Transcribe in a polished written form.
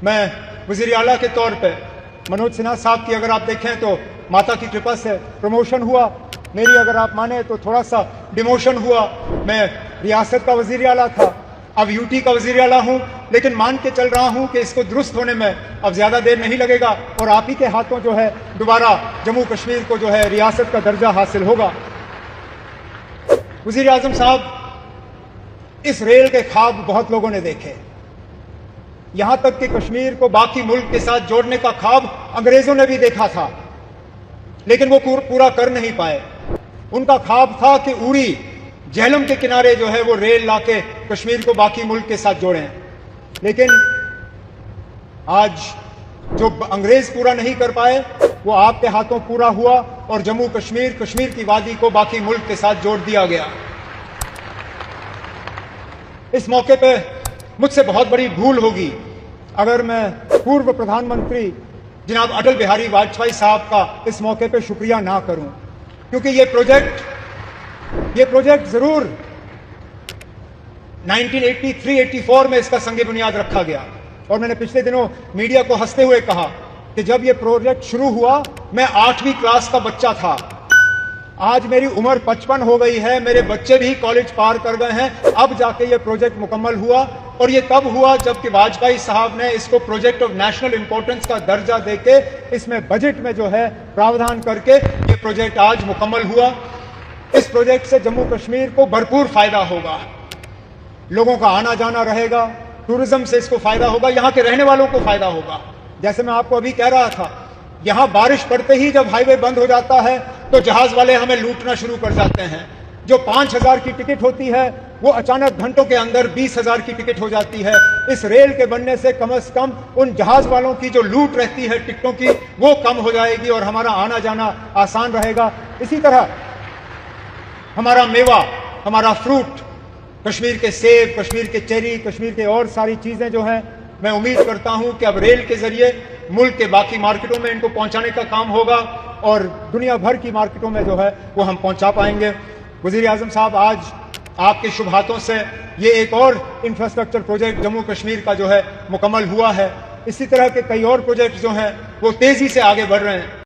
میں وزیر اعلیٰ کے طور پہ منوج سنہا صاحب کی اگر آپ دیکھیں تو ماتا کی کرپا سے پروموشن ہوا، میری اگر آپ مانیں تو تھوڑا سا ڈیموشن ہوا۔ میں ریاست کا وزیر اعلیٰ تھا، اب یوٹی کا وزیر اعلیٰ ہوں، لیکن مان کے چل رہا ہوں کہ اس کو درست ہونے میں اب زیادہ دیر نہیں لگے گا اور آپ ہی کے ہاتھوں جو ہے دوبارہ جموں کشمیر کو جو ہے ریاست کا درجہ حاصل ہوگا۔ وزیر اعظم صاحب، اس ریل کے خواب بہت لوگوں نے دیکھے، یہاں تک کہ کشمیر کو باقی ملک کے ساتھ جوڑنے کا خواب انگریزوں نے بھی دیکھا تھا، لیکن وہ پورا کر نہیں پائے۔ ان کا خواب تھا کہ اوڑی جہلم کے کنارے جو ہے وہ ریل لا کے کشمیر کو باقی ملک کے ساتھ جوڑیں، لیکن آج جو انگریز پورا نہیں کر پائے وہ آپ کے ہاتھوں پورا ہوا اور جموں کشمیر کی وادی کو باقی ملک کے ساتھ جوڑ دیا گیا۔ اس موقع پہ مجھ سے بہت بڑی بھول ہوگی اگر میں پورو پردھان منتری جناب اٹل بہاری واجپئی صاحب کا اس موقع پہ شکریہ نہ کروں، کیونکہ یہ پروجیکٹ ضرور 1983-84 میں اس کا سنگ بنیاد رکھا گیا، اور میں نے پچھلے دنوں میڈیا کو ہنستے ہوئے کہا کہ جب یہ پروجیکٹ شروع ہوا میں 8ویں کلاس کا بچہ تھا، آج میری عمر 55 ہو گئی ہے، میرے بچے بھی کالج پار کر گئے ہیں، اب جا کے یہ پروجیکٹ مکمل ہوا، اور یہ تب ہوا جب کہ واجپئی صاحب نے اس کو پروجیکٹ آف نیشنل امپورٹنس کا درجہ دے کے اس میں بجٹ میں جو ہے پراودھان کر کے یہ پروجیکٹ آج مکمل ہوا۔ اس پروجیکٹ سے جموں کشمیر کو بھرپور فائدہ ہوگا، لوگوں کا آنا جانا رہے گا، ٹورزم سے اس کو فائدہ ہوگا، یہاں کے رہنے والوں کو فائدہ ہوگا۔ جیسے میں آپ کو ابھی کہہ رہا تھا، یہاں بارش پڑتے ہی جب ہائی وے بند ہو جاتا ہے تو جہاز والے ہمیں لوٹنا شروع کر جاتے ہیں، جو 5000 کی ٹکٹ ہوتی ہے وہ اچانک گھنٹوں کے اندر 20,000 کی ٹکٹ ہو جاتی ہے۔ اس ریل کے بننے سے کم از کم ان جہاز والوں کی جو لوٹ رہتی ہے ٹکٹوں کی وہ کم ہو جائے گی اور ہمارا آنا جانا آسان رہے گا۔ اسی طرح ہمارا میوہ، ہمارا فروٹ، کشمیر کے سیب، کشمیر کے چیری، کشمیر کے اور ساری چیزیں جو ہیں، میں امید کرتا ہوں کہ اب ریل کے ذریعے ملک کے باقی مارکیٹوں میں ان کو پہنچانے کا کام ہوگا اور دنیا بھر کی مارکیٹوں میں جو ہے وہ ہم پہنچا پائیں گے۔ وزیر اعظم صاحب، آج آپ کے شبھ ہاتھوں سے یہ ایک اور انفراسٹرکچر پروجیکٹ جموں کشمیر کا جو ہے مکمل ہوا ہے، اسی طرح کے کئی اور پروجیکٹ جو ہیں وہ تیزی سے آگے بڑھ رہے ہیں۔